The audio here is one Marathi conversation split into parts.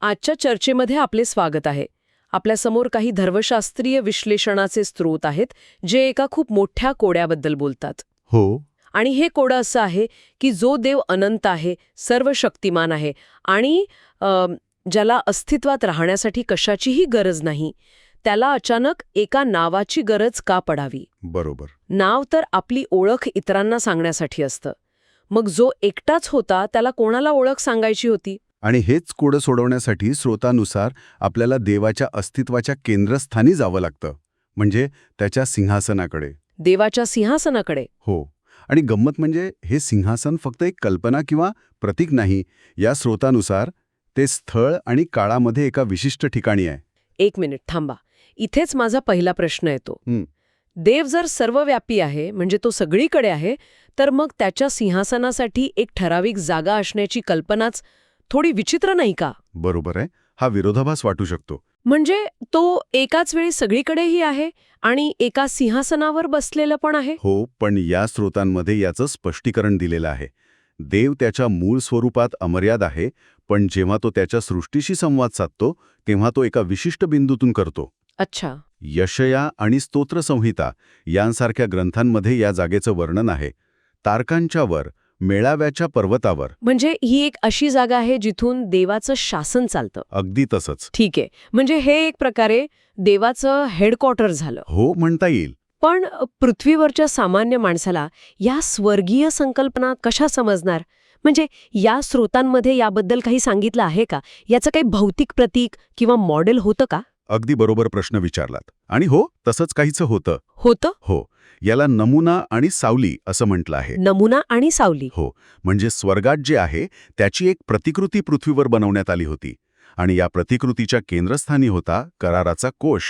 आजच्या चर्चेमध्ये आपले स्वागत आहे. आपल्यासमोर काही धर्मशास्त्रीय विश्लेषणाचे स्रोत आहेत, जे एका खूप मोठ्या कोड्याबद्दल बोलतात. हो. आणि हे कोडं असं आहे की जो देव अनंत आहे, सर्व शक्तिमान आहे आणि ज्याला अस्तित्वात राहण्यासाठी कशाचीही गरज नाही, त्याला अचानक एका नावाची गरज का पडावी? बरोबर. नाव तर आपली ओळख इतरांना सांगण्यासाठी असतं. मग जो एकटाच होता त्याला कोणाला ओळख सांगायची होती? आणि हेच कोडं सोडवण्यासाठी स्रोतानुसार आपल्याला देवाच्या अस्तित्वाच्या केंद्रस्थानी जावं लागतं, म्हणजे त्याच्या सिंहासनाकडे. देवाच्या सिंहासनाकडे? हो. आणि गंमत म्हणजे हे सिंहासन फक्त एक कल्पना किंवा प्रतीक नाही. या स्रोतानुसार ते स्थळ आणि काळामध्ये एका विशिष्ट ठिकाणी आहे. एक मिनिट थांबा. इथेच माझा पहिला प्रश्न येतो. देव जर सर्वव्यापी आहे, म्हणजे तो सगळीकडे आहे, तर मग त्याच्या सिंहासनासाठी एक ठराविक जागा असण्याची कल्पनाच थोडी विचित्र नाही का? बरोबर आहे. हा विरोधाभास वाटू शकतो. म्हणजे तो एकाच वेळी सगळीकडेही आहे आणि एका सिंहासनावर बसलेलं पण आहे. हो, पण या स्रोतांमध्ये याचं स्पष्टीकरण दिलेलं आहे. देव त्याच्या मूळ स्वरूपात अमर्याद आहे, पण जेव्हा तो त्याच्या सृष्टीशी संवाद साधतो तेव्हा तो एका विशिष्ट बिंदूतून करतो. अच्छा. यशया आणि स्तोत्रसंहिता यांसारख्या ग्रंथांमध्ये या जागेचं वर्णन आहे. तारकांच्या वर, मेळाव्याच्या पर्वतावर. म्हणजे ही एक अशी जागा आहे जिथून देवाचं शासन चालतं. अगदी तसंच. ठीक आहे. म्हणजे हे एक प्रकारे देवाचं हेडक्वार्टर झालं. हो, म्हणता येईल. पण पृथ्वीवरच्या सामान्य माणसाला या स्वर्गीय संकल्पना कशा समजणार? म्हणजे या स्रोतांमध्ये याबद्दल काही सांगितलं आहे का? याचं काही भौतिक प्रतीक किंवा मॉडेल होतं का? अगदी बरोबर प्रश्न विचारलात. आणि हो, तसंच काहीचं होतं. होतं? हो. याला नमुना आणि सावली असं म्हटलं आहे. नमुना आणि सावली? हो. म्हणजे स्वर्गात जे आहे त्याची एक प्रतिकृती पृथ्वीवर बनवण्यात आली होती. आणि या प्रतिकृतीच्या केंद्रस्थानी होता कराराचा कोश.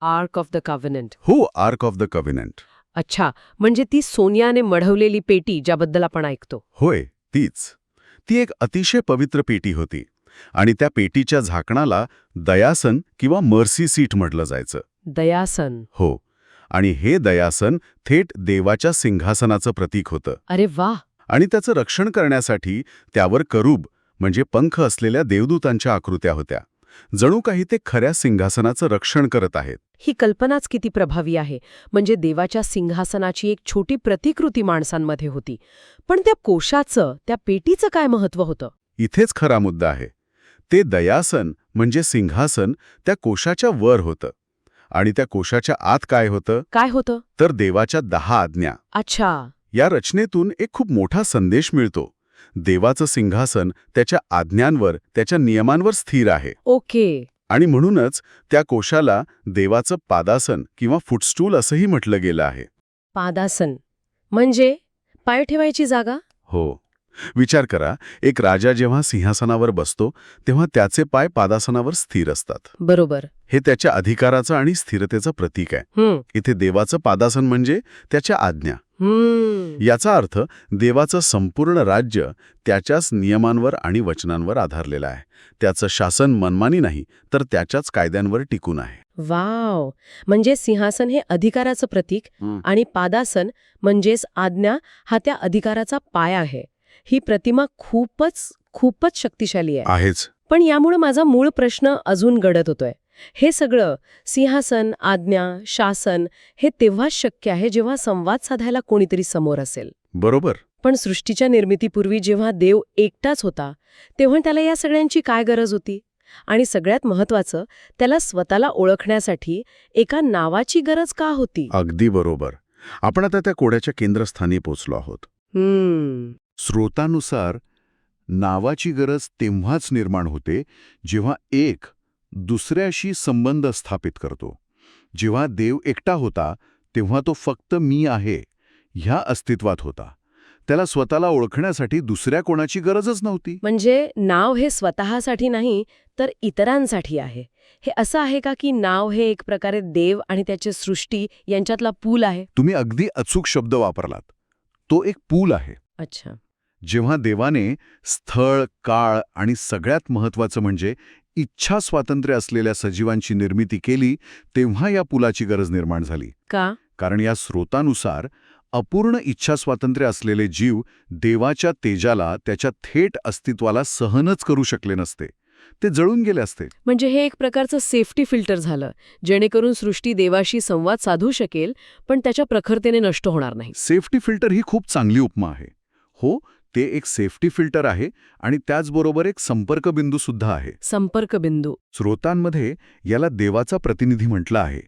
Ark of the covenant. हो, आर्क ऑफ द कव्हेनंट. अच्छा, म्हणजे ती सोन्याने मढवलेली पेटी ज्याबद्दल आपण ऐकतो. होय, तीच. ती एक अतिशय पवित्र पेटी होती. आणि त्या पेटीच्या झाकणाला दयासन किंवा मर्सी सीट म्हटलं जायचं. दयासन? हो. आणि हे दयासन थेट देवाच्या सिंहासनाचं प्रतीक होतं. अरे वा. आणि त्याचं रक्षण करण्यासाठी त्यावर करूब म्हणजे पंख असलेल्या देवदूतांच्या आकृत्या होत्या. जणू काही ते खऱ्या सिंहासनाचं रक्षण करत आहेत. ही कल्पनाच किती प्रभावी आहे. म्हणजे देवाच्या सिंहासनाची एक छोटी प्रतिकृती माणसांमध्ये होती. पण त्या कोशाचं, त्या पेटीचं काय महत्त्व होतं? इथेच खरा मुद्दा आहे. ते दयासन म्हणजे सिंहासन त्या कोशाच्या वर होतं. आणि त्या कोशाच्या आत काय होतं? काय होतं? तर देवाच्या 10 आज्ञा. अच्छा. या रचनेतून एक खूप मोठा संदेश मिळतो. देवाचं सिंहासन त्याच्या आज्ञांवर, त्याच्या नियमांवर स्थिर आहे. ओके. आणि म्हणूनच त्या कोशाला देवाचं पादासन किंवा फुटस्टूल असंही म्हटलं गेलं आहे. पादासन म्हणजे पाय ठेवायची जागा? हो. विचार करा, एक राजा जेव्हा सिंहासनावर बसतो तेव्हा त्याचे पाय पादासनावर स्थिर असतात. बरोबर. हे त्याच्या अधिकाराचं आणि स्थिरतेचं प्रतीक आहे. इथे देवाचं पादासन म्हणजे त्याच्या आज्ञा. याचा अर्थ देवाचं संपूर्ण राज्य त्याच्याच नियमांवर आणि वचनांवर आधारलेलं आहे. त्याचं शासन मनमानी नाही, तर त्याच्याच कायद्यांवर टिकून आहे. वाव. म्हणजे सिंहासन हे अधिकाराचं प्रतीक आणि पादासन म्हणजेच आज्ञा हा त्या अधिकाराचा पाया आहे. ही प्रतिमा खूपच शक्तिशाली आहे. आहेच. पण यामुळे माझा मूळ प्रश्न अजून गडद होतोय. हे सगळं सिंहासन, आज्ञा, शासन हे तेव्हाच शक्य आहे जेव्हा संवाद साधायला कोणीतरी समोर असेल. बरोबर. पण सृष्टीच्या निर्मितीपूर्वी जेव्हा देव एकटाच होता तेव्हा त्याला या सगळ्यांची काय गरज होती? आणि सगळ्यात महत्वाचं, त्याला स्वतःला ओळखण्यासाठी एका नावाची गरज का होती? अगदी बरोबर. आपण आता त्या कोड्याच्या केंद्रस्थानी पोहोचलो आहोत. स्रोतानुसार नावाची गरज तेव्हाच निर्माण होते जेव्हा एक दुसऱ्याशी संबंध स्थापित करतो. जेव्हा देव एकटा होता तेव्हा तो फक्त मी आहे ह्या अस्तित्वात होता. त्याला स्वतःला ओळखण्यासाठी दुसऱ्या कोणाची गरजच नव्हती. म्हणजे नाव हे स्वतःसाठी नाही तर इतरांसाठी आहे. हे असं आहे का की नाव हे एक प्रकारे देव आणि त्याची सृष्टी यांच्यातला पूल आहे? तुम्ही अगदी अचूक शब्द वापरलात. तो एक पूल आहे. अच्छा. जेव्हा देवाने स्थळ, काळ आणि सगळ्यात महत्त्वाचं म्हणजे इच्छा स्वातंत्र्य असलेल्या सजीवांची निर्मिती केली तेव्हा या पुलाची गरज निर्माण झाली. का? कारण या स्रोतानुसार अपूर्ण इच्छा स्वातंत्र्य असलेले जीव देवाच्या तेजाला, त्याच्या थेट अस्तित्वाला सहनच करू शकले नसते. ते जळून गेले असते. म्हणजे हे एक प्रकारचं सेफ्टी फिल्टर झालं, जेणेकरून सृष्टी देवाशी संवाद साधू शकेल, पण त्याच्या प्रखरतेने नष्ट होणार नाही. सेफ्टी फिल्टर ही खूप चांगली उपमा आहे. हो, ते एक सेफ्टी फिल्टर आहे आणि त्याचबरोबर एक संपर्क बिंदू सुद्धा आहे. संपर्क बिंदू. स्रोतांमध्ये याला देवाचा प्रतिनिधी म्हटलं आहे.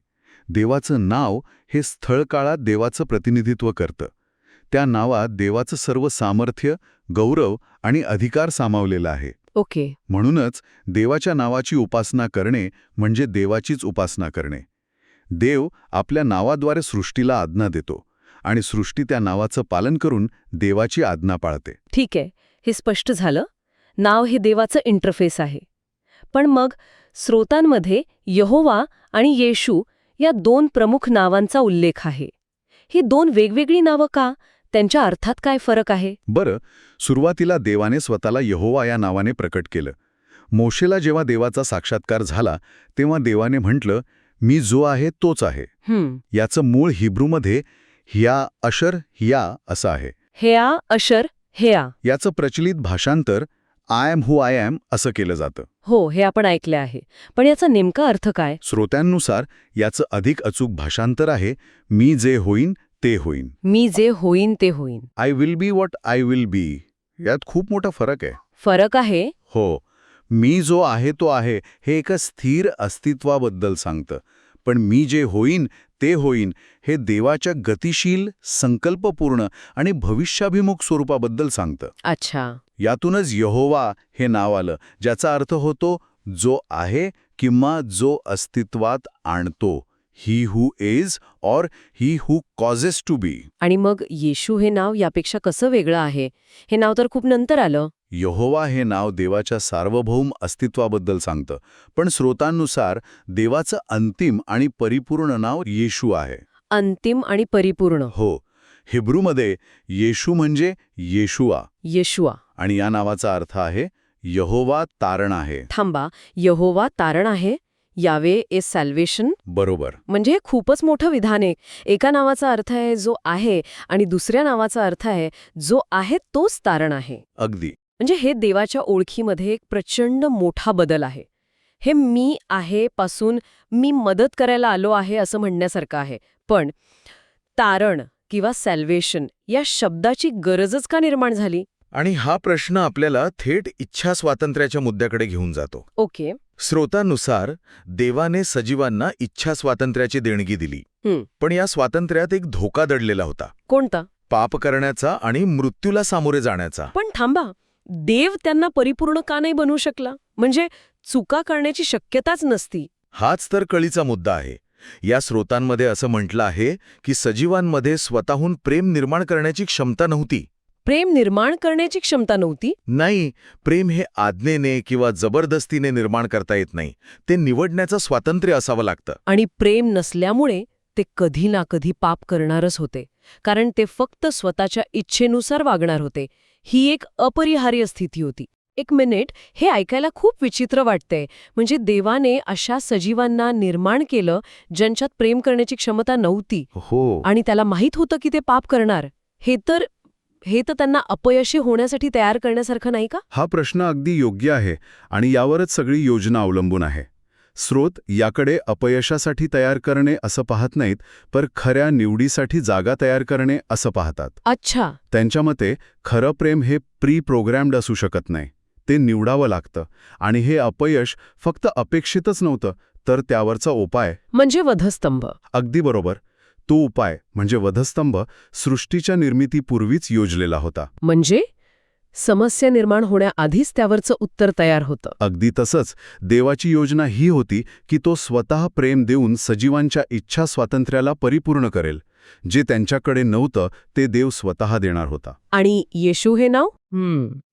देवाचं नाव हे स्थळकाळात देवाचं प्रतिनिधित्व करतं. त्या नावात देवाचं सर्व सामर्थ्य, गौरव आणि अधिकार सामावलेला आहे. ओके. म्हणूनच देवाच्या नावाची उपासना करणे म्हणजे देवाचीच उपासना करणे. देव आपल्या नावाद्वारे सृष्टीला आज्ञा देतो आणि सृष्टी त्या नावाचं पालन करून देवाची आज्ञा पाळते. ठीक आहे, हे स्पष्ट झालं. नाव हे देवाचं इंटरफेस आहे. पण मग स्रोतांमध्ये यहोवा आणि येशू या 2 प्रमुख नावांचा उल्लेख आहे. ही 2 वेगवेगळी नावं का? त्यांच्या अर्थात काय फरक आहे? बरं, सुरुवातीला देवाने स्वतःला यहोवा या नावाने प्रकट केलं. मोशेला जेव्हा देवाचा साक्षात्कार झाला तेव्हा देवाने म्हटलं, मी जो आहे तोच आहे. याचं मूळ हिब्रूमध्ये हिया अशर हिया असं आहे. हेया अशर हेया. याचं प्रचलित भाषांतर I am who I am असं केलं जातं. हो, हे आपण ऐकले आहे. पण याचा नेमका अर्थ काय? श्रोत्यांनुसार याचं अधिक अचूक भाषांतर आहे, मी जे होईन ते होईन. मी जे होईन ते होईन. I will be what I will be. यात खूप मोठा फरक आहे. फरक आहे? हो, मी जो आहे तो आहे हे एका स्थिर अस्तित्वाबद्दल सांगतं. पण मी जे होईन ते होईन हे देवाच्या गतिशील, संकल्पपूर्ण आणि भविष्याभिमुख स्वरूपाबद्दल सांगतं. अच्छा. यातूनच यहोवा हे नाव आलं, ज्याचा अर्थ होतो जो आहे किंवा जो अस्तित्वात आणतो. He who is or he who causes to be. आणि मग येशू हे नाव यापेक्षा कसं वेगळं आहे? हे नाव तर खूप नंतर आलं. यहोवा हे नाव देवाच्या सार्वभौम अस्तित्वाबद्दल सांगतं, पण स्रोतांनुसार देवाचं अंतिम आणि परिपूर्ण नाव येशू आहे. अंतिम आणि परिपूर्ण. हो, हिब्रूमध्ये येशू म्हणजे येशुआ येशुआ. आणि या नावाचा अर्थ आहे यहोवा तारण आहे. थांबा, यहोवा तारण आहे, यावे इज सॅल्वेशन. बरोबर. म्हणजे हे खूपच मोठं विधान आहे. एका नावाचा अर्थ आहे जो आहे आणि दुसऱ्या नावाचा अर्थ आहे जो आहे तोच तारण आहे. अगदी. म्हणजे हे देवाच्या ओळखीमध्ये एक प्रचंड मोठा बदल आहे. हे मी आहे पासून मी मदत करायला आलो आहे असं म्हणण्यासारखं आहे. पण तारण किंवा सॅल्वेशन या शब्दाची गरजच का निर्माण झाली? आणि हा प्रश्न आपल्याला थेट इच्छा स्वातंत्र्याच्या मुद्द्याकडे घेऊन जातो. ओके. स्रोतांनुसार देवाने सजीवांना इच्छा स्वातंत्र्याची देणगी दिली. पण या स्वातंत्र्यात एक धोका दडलेला होता. कोणता? पाप करण्याचा आणि मृत्यूला सामोरे जाण्याचा. पण थांबा, देव त्यांना परिपूर्ण का नाही बनवू शकला? म्हणजे चुका करण्याची शक्यताच नसती. हाच तर कळीचा मुद्दा आहे. या स्रोतांमध्ये असं म्हटलं आहे की सजीवांमध्ये स्वतःहून प्रेम निर्माण करण्याची क्षमता नव्हती. प्रेम निर्माण करण्याची क्षमता नव्हती? नाही, प्रेम हे आज्ञेने किंवा जबरदस्तीने निर्माण करता येत नाही. ते निवडण्याचं स्वातंत्र्य असावं लागतं. आणि प्रेम नसल्यामुळे ते कधी ना कधी पाप करणारच होते, कारण ते फक्त स्वतःच्या इच्छेनुसार वागणार होते. ही एक अपरिहार्य स्थिती होती. एक मिनिट, हे ऐकायला खूप विचित्र वाटतंय. म्हणजे देवाने अशा सजीवांना निर्माण केलं ज्यांच्यात प्रेम करण्याची क्षमता नव्हती. हो. आणि त्याला माहीत होतं की ते पाप करणार. हे तर त्यांना अपयशी होण्यासाठी तयार करण्यासारखं नाही का? हा प्रश्न अगदी योग्य आहे आणि यावरच सगळी योजना अवलंबून आहे. स्रोत याकडे अपयशासाठी तयार करणे असं पाहत नाहीत, पर खऱ्या निवडीसाठी जागा तयार करणे असं पाहतात. अच्छा. त्यांच्या मते खरं प्रेम हे प्री प्रोग्रॅम्ड असू शकत नाही. ते निवडावं लागतं आणि हे अपयश फक्त अपेक्षितच नव्हतं, तर त्यावरचा उपाय म्हणजे वधस्तंभ. अगदी बरोबर. तो उपाय म्हणजे वधस्तंभ सृष्टीच्या निर्मितीपूर्वीच योजलेला होता. म्हणजे समस्या निर्माण होण्याआधीच त्यावरचं उत्तर तयार होतं. अगदी तसंच देवाची योजना ही होती की तो स्वतः प्रेम देऊन सजीवांच्या इच्छा स्वातंत्र्याला परिपूर्ण करेल. जे त्यांच्याकडे नव्हतं ते देव स्वतः देणार होता. आणि येशू हे नाव?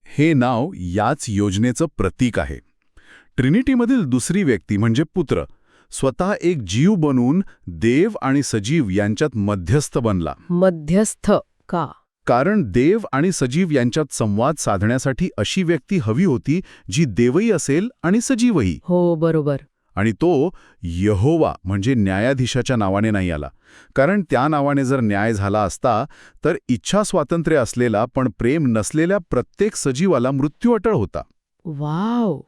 हे नाव याच योजनेचं प्रतीक आहे. ट्रिनिटीमधील दुसरी व्यक्ती म्हणजे पुत्र स्वतः एक जीव बनून देव आणि सजीव यांच्यात मध्यस्थ बनला. मध्यस्थ का? कारण देव आणि सजीव यांच्यात संवाद साधण्यासाठी अशी व्यक्ती हवी होती जी देवही असेल आणि सजीवही. हो, बरोबर. आणि तो यहोवा म्हणजे न्यायाधीशाच्या नावाने नाही आला, कारण त्या नावाने जर न्याय झाला असता तर इच्छा स्वातंत्र्य असलेला पण प्रेम नसलेल्या प्रत्येक सजीवाला मृत्यू अटळ होता. वाव,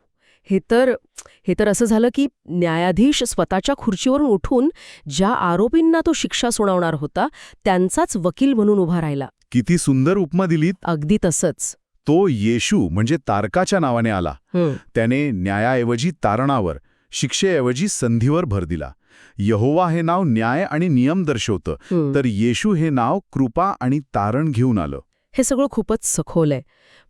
हे तर असं झालं की न्यायाधीश स्वतःच्या खुर्चीवरून उठून ज्या आरोपींना तो शिक्षा सुनावणार होता त्यांचाच वकील म्हणून उभा राहिला. किती सुंदर उपमा दिलीत. अगदी तसंच. तो येशू म्हणजे तारकाच्या नावाने आला. हं, त्याने न्यायाऐवजी तारणावर, शिक्षेऐवजी संधीवर भर दिला. यहोवा हे नाव न्याय आणि नियम दर्शवतं, हं. तर येशू हे नाव कृपा आणि तारण घेऊन आलं. हे सगळं खूपच सखोल आहे.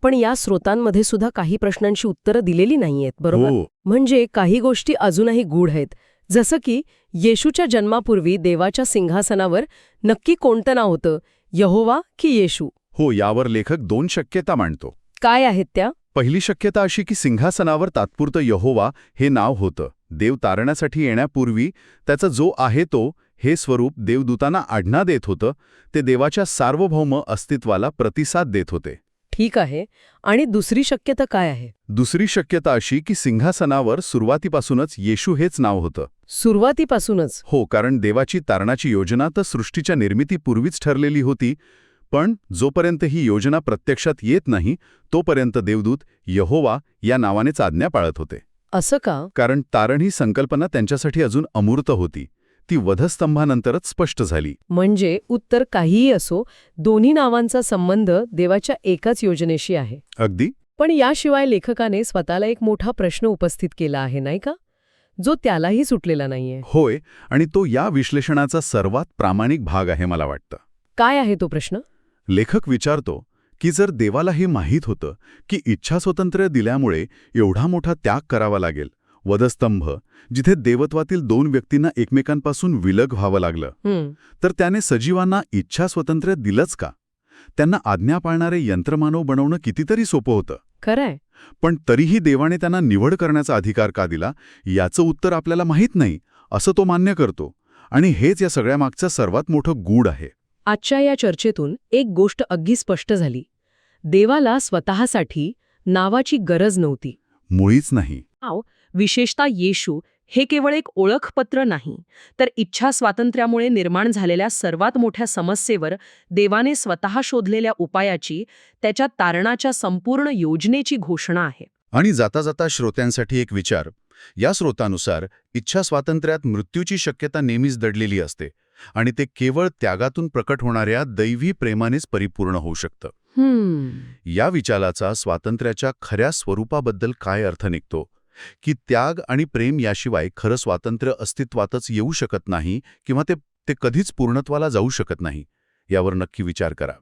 पण या स्रोतांमध्ये सुद्धा काही प्रश्नांची उत्तरं दिलेली नाहीयेत, बरोबर? हो, म्हणजे काही गोष्टी अजूनही गूढ आहेत. जसं की येशूच्या जन्मापूर्वी देवाच्या सिंहासनावर नक्की कोणतं नाव होतं, यहोवा की येशू? हो, यावर लेखक 2 शक्यता मांडतो. काय आहेत त्या? पहिली शक्यता अशी की सिंहासनावर तात्पुरतं यहोवा हे नाव होतं. देव तारण्यासाठी येण्यापूर्वी त्याचा जो आहे तो हे स्वरूप देवदूतांना आज्ञा देत होतं. ते देवाच्या सार्वभौम अस्तित्वाला प्रतिसाद देत होते. ठीक आहे. आणि दुसरी शक्यता काय आहे? दुसरी शक्यता अशी की सिंहासनावर सुरुवातीपासूनच येशू हेच नाव होतं. सुरुवातीपासूनच? हो, कारण देवाची तारणाची योजना तर सृष्टीच्या निर्मितीपूर्वीच ठरलेली होती. पण जोपर्यंत ही योजना प्रत्यक्षात येत नाही तोपर्यंत देवदूत यहोवा या नावानेच आज्ञा पाळत होते. असं का? कारण तारण ही संकल्पना त्यांच्यासाठी अजून अमूर्त होती. ती वधस्तंभानंतरच स्पष्ट झाली. म्हणजे उत्तर काहीही असो, दोन्ही नावांचा संबंध देवाच्या एकाच योजनेशी आहे. अगदी. पण याशिवाय लेखकाने स्वतःला एक मोठा प्रश्न उपस्थित केला आहे, नाही का? जो त्यालाही सुटलेला नाहीये. होय, आणि तो या विश्लेषणाचा सर्वात प्रामाणिक भाग आहे मला वाटतं. काय आहे तो प्रश्न? लेखक विचारतो की जर देवाला हे माहीत होतं की इच्छास्वातंत्र्य दिल्यामुळे एवढा मोठा त्याग करावा लागेल, वधस्तंभ जिथे देवत्वातील 2 व्यक्तींना एकमेकांपासून विलग व्हावं लागलं, तर त्याने सजीवांना इच्छास्वातंत्र्य दिलंच का? त्यांना आज्ञा पाळणारे यंत्रमानव बनवणं कितीतरी सोपं होतं. खरंय. पण तरीही देवाने त्यांना निवड करण्याचा अधिकार का दिला याचं उत्तर आपल्याला माहीत नाही असं तो मान्य करतो. आणि हेच या सगळ्यामागचं सर्वात मोठं गूढ आहे. आजच्या या चर्चेतून एक गोष्ट अगदी स्पष्ट झाली. देवाला स्वतःसाठी नावाची गरज नव्हती. मुळीच नाही. विशेषतः येशू हे केवळ एक ओळखपत्र नाही, तर इच्छा स्वातंत्र्यामुळे निर्माण झालेल्या सर्वात मोठ्या समस्येवर देवाने स्वतः शोधलेल्या उपायाची, त्याच्या तारणाच्या संपूर्ण योजनेची घोषणा आहे. आणि जाता जाता श्रोत्यांसाठी एक विचार. या स्रोतानुसार इच्छा स्वातंत्र्यात मृत्यूची शक्यता नेहमीच दडलेली असते आणि ते केवळ त्यागातून प्रकट होणाऱ्या दैवी प्रेमानेच परिपूर्ण होऊ शकतं. या विचाराचा स्वातंत्र्याच्या खऱ्या स्वरूपाबद्दल काय अर्थ निघतो? की त्याग आणि प्रेम याशिवाय खरं स्वातंत्र्य अस्तित्वातच येऊ शकत नाही किंवा ते कधीच पूर्णत्वाला जाऊ शकत नाही, यावर नक्की विचार करा.